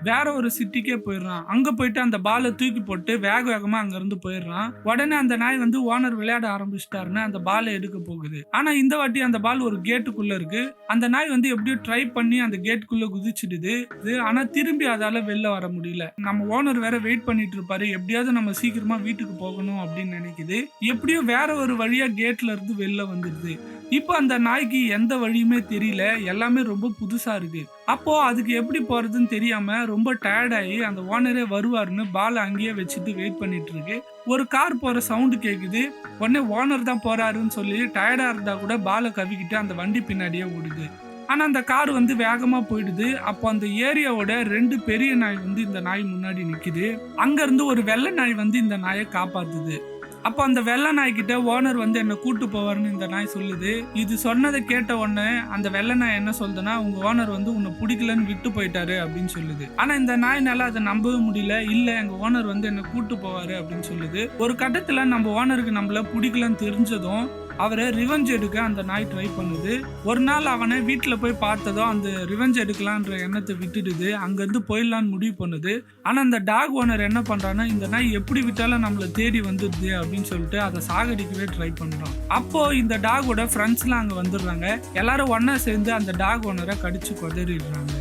வேற ஒரு சிட்டிக்கே போயிடுறான். அங்க போயிட்டு அந்த பாலை தூக்கி போட்டு வேக வேகமா அங்க இருந்து போயிடுறான். உடனே அந்த நாய் வந்து ஓனர் விளையாட ஆரம்பிச்சிட்டாருன்னு அந்த பாலை எடுக்க போகுது. ஆனா இந்த வாட்டி அந்த பால் ஒரு கேட்டுக்குள்ள இருக்கு. அந்த நாய் வந்து எப்படியோ ட்ரை பண்ணி அந்த கேட்டுக்குள்ள குதிச்சிடுது. ஆனா திரும்பி அதால வெளில வர முடியல. நம்ம ஓனர் வேற வெயிட் பண்ணிட்டு இருப்பாரு. எப்படியாவது நம்ம சீக்கிரமா வீட்டுக்கு போகணும் அப்படின்னு நினைக்குது. எப்படியோ வேற ஒரு வழியா கேட்ல இருந்து வெளில வந்துடுது. இப்போ அந்த நாய்க்கு எந்த வழியுமே தெரியல. எல்லாமே ரொம்ப புதுசா இருக்கு. அப்போ அதுக்கு எப்படி போறதுன்னு தெரியாம ரொம்ப டயர்ட் ஆகி அந்த ஓனரே வருவாருன்னு பாலை அங்கேயே வச்சுட்டு வெயிட் பண்ணிட்டு இருக்கு. ஒரு கார் போற சவுண்டு கேக்குது. உடனே ஓனர் தான் போறாருன்னு சொல்லி டயர்டா இருந்தா கூட பாலை கவிக்கிட்டு அந்த வண்டி பின்னாடியே ஓடுது. ஆனா அந்த கார் வந்து வேகமா போயிடுது. அப்போ அந்த ஏரியாவோட 2 பெரிய நாய் வந்து இந்த நாய் முன்னாடி நிக்குது. அங்க இருந்து ஒரு வெள்ளை நாய் வந்து இந்த நாயை காப்பாத்துது. அப்போ அந்த வெள்ளை நாய்கிட்ட ஓனர் வந்து என்ன கூட்டு போவாருன்னு இந்த நாய் சொல்லுது. இது சொன்னதை கேட்ட உடனே அந்த வெள்ளை நாய் என்ன சொல்லுதுன்னா, உங்க ஓனர் வந்து உன்னை பிடிக்கலன்னு விட்டு போயிட்டாரு அப்படின்னு சொல்லுது. ஆனா இந்த நாய்னால அதை நம்பவே முடியல. இல்ல, எங்க ஓனர் வந்து என்ன கூட்டு போவாரு அப்படின்னு சொல்லுது. ஒரு கட்டத்துல நம்ம ஓனருக்கு நம்மள பிடிக்கலன்னு தெரிஞ்சதும் அவரை ரிவெஞ்ச் எடுக்க அந்த நாய் ட்ரை பண்ணுது. ஒரு நாள் அவனை வீட்டுல போய் பார்த்ததும் அந்த ரிவெஞ்ச் எடுக்கலான்ற எண்ணத்தை விட்டுடுது. அங்கிருந்து போயிடலான்னு முடிவு பண்ணுது. ஆனா அந்த டாக் ஓனர் என்ன பண்றான்னா, இந்த நாய் எப்படி விட்டாலும் நம்மள தேடி வந்துடுது அப்படின்னு சொல்லிட்டு அதை சாகடிக்கவே ட்ரை பண்றான். அப்போ இந்த டாகோட ஃப்ரெண்ட்ஸ்லாம் அங்க வந்துடுறாங்க. எல்லாரும் ஒன்னா சேர்ந்து அந்த டாக் ஓனரை கடிச்சு கொதறிடுறாங்க.